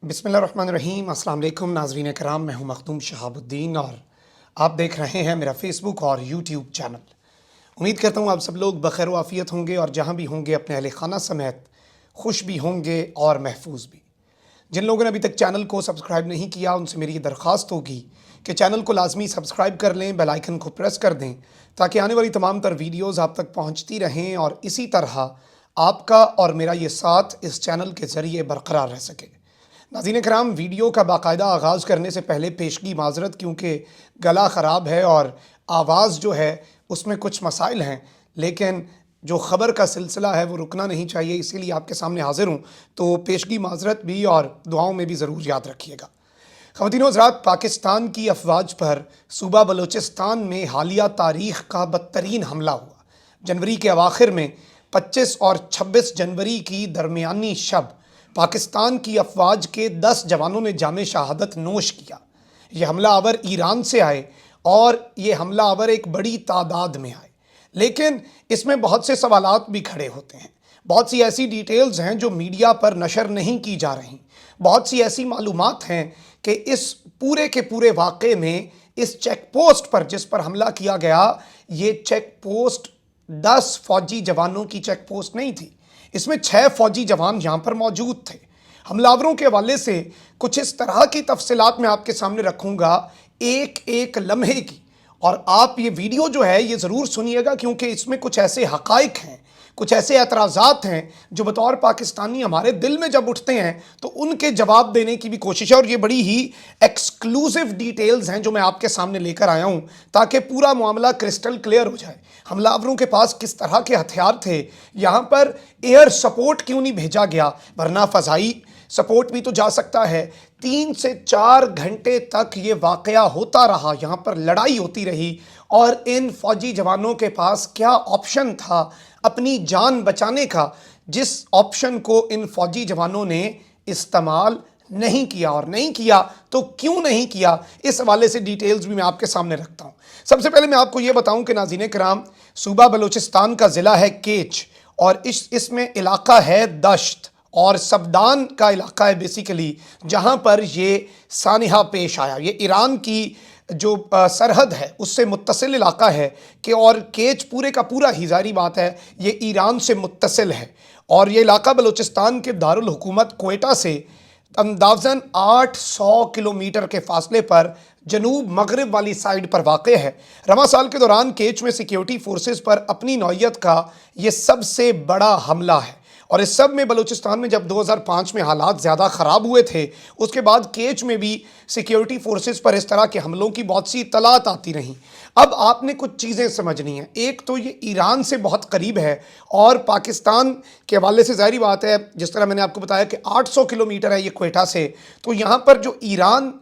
बिस्मिल्लाहिर्रहमानिर्रहीम। अस्सलाम वालेकुम नाज़रीन कराम, मैं हूं मखदूम शहाबुद्दीन और आप देख रहे हैं मेरा फेसबुक और यूट्यूब चैनल। उम्मीद करता हूं आप सब लोग बखैर व आफ़ियत होंगे और जहां भी होंगे अपने अहले खाना समेत खुश भी होंगे और महफूज भी। जिन लोगों ने अभी तक चैनल को सब्सक्राइब नहीं किया उनसे मेरी ये दरख्वास्त होगी कि चैनल को लाजमी सब्सक्राइब कर लें, बेल आइकन को प्रेस कर दें ताकि आने वाली तमाम तर वीडियोज़ आप तक पहुँचती रहें और इसी तरह आपका और मेरा ये साथ इस चैनल के ज़रिए बरकरार रह सके। नाज़रीन कराम, वीडियो का बाकायदा आगाज़ करने से पहले पेशगी माजरत, क्योंकि गला ख़राब है और आवाज़ जो है उसमें कुछ मसाइल हैं, लेकिन जो ख़बर का सिलसिला है वो रुकना नहीं चाहिए, इसीलिए आपके सामने हाज़िर हूँ। तो पेशगी माजरत भी और दुआओं में भी ज़रूर याद रखिएगा। ख़वातीन व हज़रात, पाकिस्तान की अफवाज पर सूबा बलूचिस्तान में हालिया तारीख़ का बदतरीन हमला हुआ। जनवरी के अवाखिर में 25 और 26 जनवरी की दरमियानी शब पाकिस्तान की अफवाज के 10 जवानों ने जामे शहादत नोश किया। ये हमला आवर ईरान से आए और ये हमला आवर एक बड़ी तादाद में आए, लेकिन इसमें बहुत से सवालात भी खड़े होते हैं। बहुत सी ऐसी डिटेल्स हैं जो मीडिया पर नशर नहीं की जा रही। बहुत सी ऐसी मालूमात हैं कि इस पूरे के पूरे वाक़े में इस चेक पोस्ट पर जिस पर हमला किया गया, ये चेक पोस्ट 10 फौजी जवानों की चेक पोस्ट नहीं थी। इसमें 6 फौजी जवान यहाँ पर मौजूद थे। हमलावरों के हवाले से कुछ इस तरह की तफसीलात मैं आपके सामने रखूँगा, एक एक लम्हे की, और आप ये वीडियो जो है ये ज़रूर सुनिएगा, क्योंकि इसमें कुछ ऐसे हक़ाइक़ हैं, कुछ ऐसे एतराज़ात हैं जो बतौर पाकिस्तानी हमारे दिल में जब उठते हैं तो उनके जवाब देने की भी कोशिश है। और ये बड़ी ही एक्सक्लूसिव डिटेल्स हैं जो मैं आपके सामने लेकर आया हूँ ताकि पूरा मामला क्रिस्टल क्लियर हो जाए। हमलावरों के पास किस तरह के हथियार थे, यहाँ पर एयर सपोर्ट क्यों नहीं भेजा गया, वरना फ़ज़ाई सपोर्ट भी तो जा सकता है। 3 से 4 घंटे तक ये वाक़या होता रहा, यहाँ पर लड़ाई होती रही, और इन फ़ौजी जवानों के पास क्या ऑप्शन था अपनी जान बचाने का, जिस ऑप्शन को इन फ़ौजी जवानों ने इस्तेमाल नहीं किया। और नहीं किया तो क्यों नहीं किया, इस हवाले से डिटेल्स भी मैं आपके सामने रखता हूँ। सबसे पहले मैं आपको ये बताऊँ कि नाज़रीन कराम, सूबा बलूचिस्तान का ज़िला है केच और इसमें इलाका है दश्त और सबदान का इलाका है बेसिकली, जहाँ पर ये सानिहा पेश आया। ये ईरान की जो सरहद है उससे मुत्तसिल इलाका है कि, और केच पूरे का पूरा ही, ज़ाहिरी बात है ये ईरान से मुत्तसिल है, और ये इलाका बलूचिस्तान के दारुल हुकूमत क्वेटा से अंदाज़न 800 किलोमीटर के फासले पर जनूब मगरिब वाली साइड पर वाक़ है। रवां साल के दौरान केच में सिक्योरिटी फोर्सेस पर अपनी नौइयत का ये सबसे बड़ा हमला है, और इस सब में बलूचिस्तान में जब 2005 में हालात ज़्यादा ख़राब हुए थे, उसके बाद केच में भी सिक्योरिटी फोर्सेस पर इस तरह के हमलों की बहुत सी इत्तलात आती रहीं। अब आपने कुछ चीज़ें समझनी हैं। एक तो ये ईरान से बहुत करीब है, और पाकिस्तान के हवाले से ज़ाहिर बात है, जिस तरह मैंने आपको बताया कि 800 किलोमीटर है ये क्वेटा से, तो यहाँ पर जो ईरान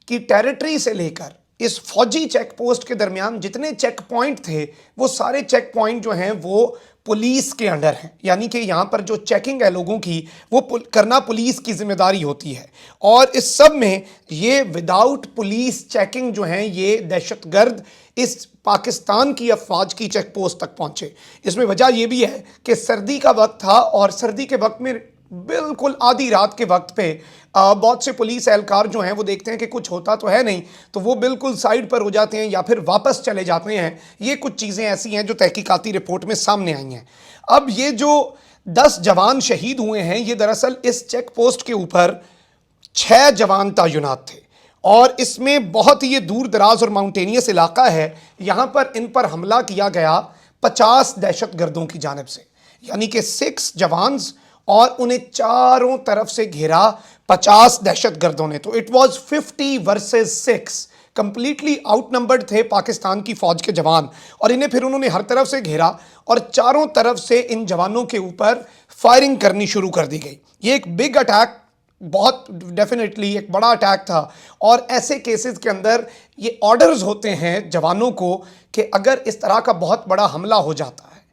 की टेरिटरी से लेकर इस फौजी चेक पोस्ट के दरमियान जितने चेक पॉइंट थे, वो सारे चेक पॉइंट जो हैं वो पुलिस के अंडर हैं। यानी कि यहाँ पर जो चेकिंग है लोगों की, वो करना पुलिस की जिम्मेदारी होती है। और इस सब में ये विदाउट पुलिस चेकिंग जो हैं, ये दहशतगर्द इस पाकिस्तान की अफवाज की चेक पोस्ट तक पहुँचे। इसमें वजह यह भी है कि सर्दी का वक्त था, और सर्दी के वक्त में बिल्कुल आधी रात के वक्त पे बहुत से पुलिस एहलकार जो हैं वो देखते हैं कि कुछ होता तो है नहीं, तो वो बिल्कुल साइड पर हो जाते हैं या फिर वापस चले जाते हैं। ये कुछ चीज़ें ऐसी हैं जो तहकीकाती रिपोर्ट में सामने आई हैं। अब ये जो 10 जवान शहीद हुए हैं, ये दरअसल इस चेक पोस्ट के ऊपर 6 जवान तैनात थे, और इसमें बहुत ही ये दूर दराज और माउंटेनियस इलाका है। यहाँ पर इन पर हमला किया गया 50 दहशतगर्दों की जानिब से, यानी कि 6 जवान, और उन्हें चारों तरफ से घेरा 50 दहशतगर्दों ने। तो it was 50 versus 6, completely outnumbered थे पाकिस्तान की फ़ौज के जवान, और इन्हें फिर उन्होंने हर तरफ से घेरा और चारों तरफ से इन जवानों के ऊपर फायरिंग करनी शुरू कर दी गई। ये एक बिग अटैक, बहुत डेफिनेटली एक बड़ा अटैक था, और ऐसे केसेस के अंदर ये ऑर्डर्स होते हैं जवानों को कि अगर इस तरह का बहुत बड़ा हमला हो जाता है,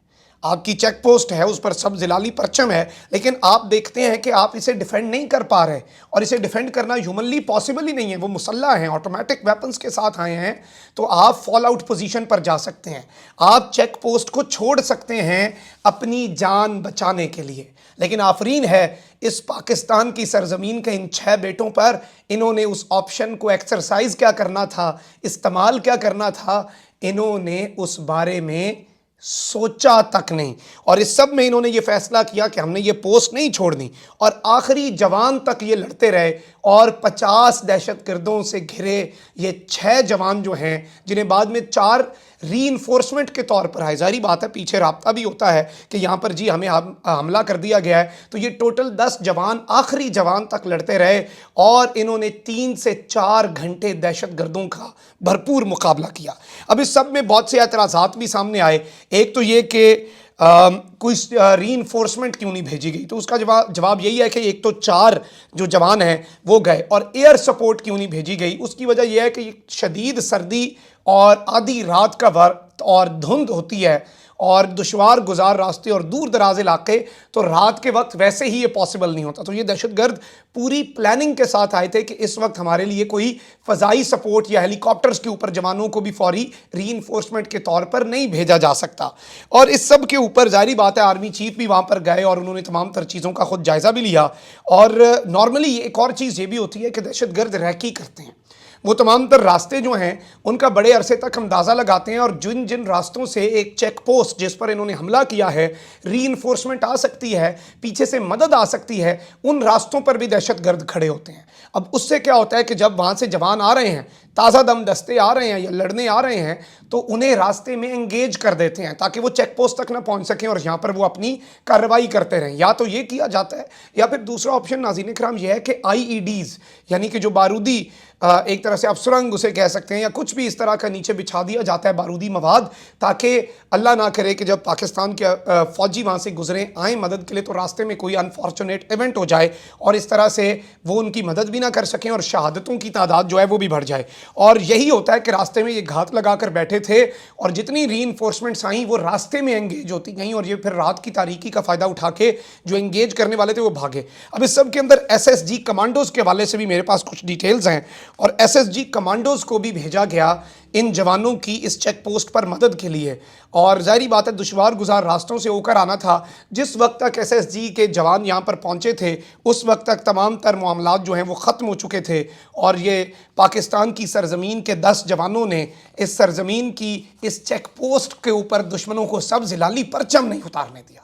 आपकी चेक पोस्ट है, उस पर सब जिलाली परचम है, लेकिन आप देखते हैं कि आप इसे डिफेंड नहीं कर पा रहे, और इसे डिफेंड करना ह्यूमनली पॉसिबल ही नहीं है। वो मुसल्ला हैं, ऑटोमेटिक वेपन्स के साथ आए हैं, तो आप फॉल आउट पोजीशन पर जा सकते हैं, आप चेक पोस्ट को छोड़ सकते हैं अपनी जान बचाने के लिए। लेकिन आफरीन है इस पाकिस्तान की सरजमीन के इन 6 बेटों पर, इन्होंने उस ऑप्शन को एक्सरसाइज क्या करना था, इस्तेमाल क्या करना था, इन्होंने उस बारे में सोचा तक नहीं। और इस सब में इन्होंने ये फैसला किया कि हमने ये पोस्ट नहीं छोड़नी, और आखिरी जवान तक ये लड़ते रहे। और 50 दहशतगर्दों से घिरे ये 6 जवान जो हैं, जिन्हें बाद में 4 रीइंफोर्समेंट के तौर पर आए, जारी बात है पीछे राब्ता भी होता है कि यहाँ पर जी हमें हमला कर दिया गया है, तो ये टोटल 10 जवान आखिरी जवान तक लड़ते रहे, और इन्होंने 3 से 4 घंटे दहशतगर्दों का भरपूर मुकाबला किया। अब इस सब में बहुत से एतराज़ात भी सामने आए। एक तो ये कि कोई रीइंफोर्समेंट क्यों नहीं भेजी गई, तो उसका जवाब यही है कि एक तो 4 जो जवान हैं वो गए, और एयर सपोर्ट क्यों नहीं भेजी गई, उसकी वजह यह है कि शदीद सर्दी और आधी रात का वक्त और धुंध होती है, और दुश्वार गुजार रास्ते और दूर दराज इलाके, तो रात के वक्त वैसे ही ये पॉसिबल नहीं होता। तो ये दहशतगर्द पूरी प्लानिंग के साथ आए थे कि इस वक्त हमारे लिए कोई फ़ज़ाई सपोर्ट या हेलीकॉप्टर्स के ऊपर जवानों को भी फौरी रीइंफोर्समेंट के तौर पर नहीं भेजा जा सकता। और इस सब के ऊपर ज़ाहिर बात है आर्मी चीफ भी वहाँ पर गए और उन्होंने तमाम तर चीज़ों का खुद जायज़ा भी लिया। और नॉर्मली एक और चीज़ ये भी होती है कि दहशतगर्द रैकी करते हैं, वो तमाम तर रास्ते जो हैं उनका बड़े अरसे तक अंदाज़ा लगाते हैं, और जिन जिन रास्तों से एक चेक पोस्ट जिस पर इन्होंने हमला किया है, रीइंफोर्समेंट आ सकती है, पीछे से मदद आ सकती है, उन रास्तों पर भी दहशतगर्द खड़े होते हैं। अब उससे क्या होता है कि जब वहाँ से जवान आ रहे हैं, ताज़ा दम दस्ते आ रहे हैं या लड़ने आ रहे हैं, तो उन्हें रास्ते में एंगेज कर देते हैं ताकि वो चेक पोस्ट तक ना पहुँच सकें और यहाँ पर वो अपनी कार्रवाई करते रहें। या तो ये किया जाता है, या फिर दूसरा ऑप्शन नाज़रीन इकराम ये है कि IEDs यानी कि जो बारूदी एक तरह से आप सुरंग उसे कह सकते हैं, या कुछ भी इस तरह का नीचे बिछा दिया जाता है बारूदी मवाद, ताकि अल्लाह ना करे कि जब पाकिस्तान के फ़ौजी वहाँ से गुजरें आएँ मदद के लिए, तो रास्ते में कोई अनफॉर्चुनेट इवेंट हो जाए और इस तरह से वो उनकी मदद भी ना कर सकें और शहादतों की तादाद जो है वो भी बढ़ जाए। और यही होता है कि रास्ते में ये घात लगा कर बैठे थे, और जितनी रीइंफोर्समेंट्स आई वो रास्ते में एंगेज होती गई, और ये फिर रात की तारीकी का फ़ायदा उठा के जो एंगेज करने वाले थे वो भागे। अब इस सब के अंदर SSG कमांडोज़ के हवाले से भी मेरे पास कुछ डिटेल्स हैं, और SSG कमांडोज़ को भी भेजा गया इन जवानों की इस चेक पोस्ट पर मदद के लिए। और ज़ाहिर बात है दुश्वार गुजार रास्तों से होकर आना था। जिस वक्त तक SSG के जवान यहाँ पर पहुँचे थे, उस वक्त तक तमाम तर मामलात जो हैं वो ख़त्म हो चुके थे, और ये पाकिस्तान की सरजमीन के 10 जवानों ने इस सरजमीन की इस चेक पोस्ट के ऊपर दुश्मनों को सब जिलाली परचम नहीं उतारने दिया।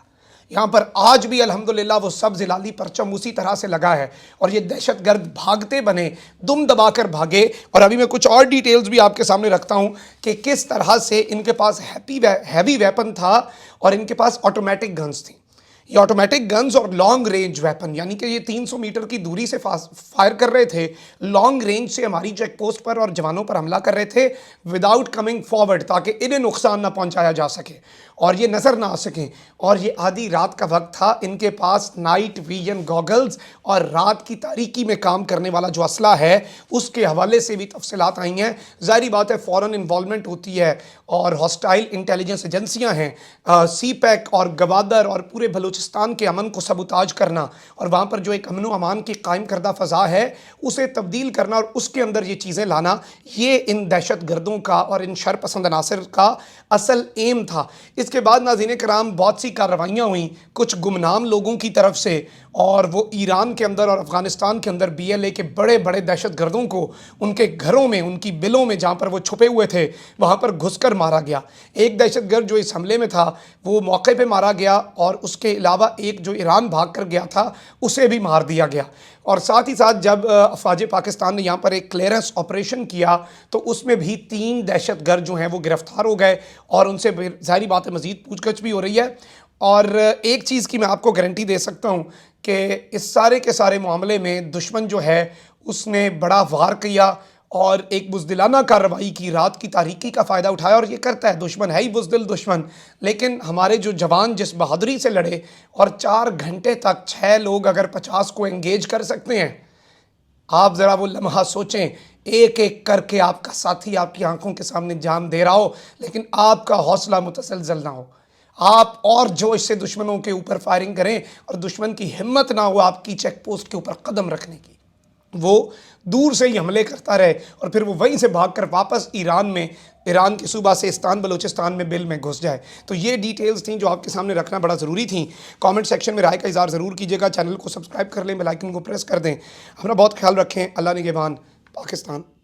यहाँ पर आज भी अल्हम्दुलिल्लाह वो सब जिलाली परचम उसी तरह से लगा है, और ये दहशतगर्द भागते बने, दुम दबाकर भागे। और अभी मैं कुछ और डिटेल्स भी आपके सामने रखता हूँ कि किस तरह से इनके पास हैवी वेपन था, और इनके पास ऑटोमेटिक गन्स थी। ये ऑटोमेटिक गन्स और लॉन्ग रेंज वेपन, यानी कि ये 300 मीटर की दूरी से फायर कर रहे थे, लॉन्ग रेंज से हमारी चेक पोस्ट पर और जवानों पर हमला कर रहे थे विदाउट कमिंग फॉरवर्ड, ताकि इन्हें नुकसान ना पहुंचाया जा सके और ये नज़र ना आ सकें। और ये आधी रात का वक्त था, इनके पास नाइट विजन गॉगल्स और रात की तारीकी में काम करने वाला जो असला है उसके हवाले से भी तफसीलात आई हैं। ज़ाहिर बात है फ़ौरन इन्वॉल्वमेंट होती है, और हॉस्टाइल इंटेलिजेंस एजेंसियाँ हैं, CPEC और गवादर और पूरे बलूचिस्तान के अमन को सबूताज करना, और वहाँ पर जो एक अमन व अमान की कायम करदा फ़ज़ा है उसे तब्दील करना और उसके अंदर ये चीज़ें लाना, ये इन दहशत गर्दों का और इन शर पसंद अनासर का असल एम था। इसके बाद नाज़रीन कराम बहुत सी कार्रवाइयाँ हुई कुछ गुमनाम लोगों की तरफ से, और वो ईरान के अंदर और अफ़गानिस्तान के अंदर BLA के बड़े बड़े दहशत गर्दों को उनके घरों में, उनकी बिलों में जहाँ पर वो छुपे हुए थे वहाँ पर घुसकर मारा गया। एक दहशत गर्द जो इस हमले में था वो मौके पे मारा गया, और उसके अलावा एक जो ईरान भाग कर गया था उसे भी मार दिया गया। और साथ ही साथ जब अफवाज पाकिस्तान ने यहाँ पर एक क्लियरेंस ऑपरेशन किया तो उसमें भी 3 दहशत गर्द जो हैं वो गिरफ़्तार हो गए, और उनसे ज़ाहिर बात है मज़ीद पूछगछ भी हो रही है। और एक चीज़ की मैं आपको गारंटी दे सकता हूँ कि इस सारे के सारे मामले में दुश्मन जो है उसने बड़ा वार किया और एक बुज़दिलाना कार्रवाई की, रात की तारीकी का फ़ायदा उठाया। और ये करता है, दुश्मन है ही बुज़दिल दुश्मन, लेकिन हमारे जो जवान जिस बहादुरी से लड़े और 4 घंटे तक 6 लोग अगर 50 को एंगेज कर सकते हैं, आप ज़रा वो लम्हा सोचें, एक एक करके आपका साथी आपकी आंखों के सामने जान दे रहा हो, लेकिन आपका हौसला मुतसलसल ना हो, آپ اور جوش سے دشمنوں کے اوپر فائرنگ کریں اور دشمن کی ہمت نہ ہو آپ کی چیک پوسٹ کے اوپر قدم رکھنے کی، وہ دور سے ہی حملے کرتا رہے اور پھر وہ وہیں سے بھاگ کر واپس ایران کے صوبہ سیستان بلوچستان میں بل میں گھس جائے۔ تو یہ ڈیٹیلز تھیں جو آپ کے سامنے رکھنا بڑا ضروری تھیں۔ کامنٹ سیکشن میں رائے کا اظہار ضرور کیجیے گا، چینل کو سبسکرائب کر لیں، بیل آئکن کو پریس کر دیں۔ اپنا بہت خیال رکھیں۔ اللہ نگہبان۔ پاکستان۔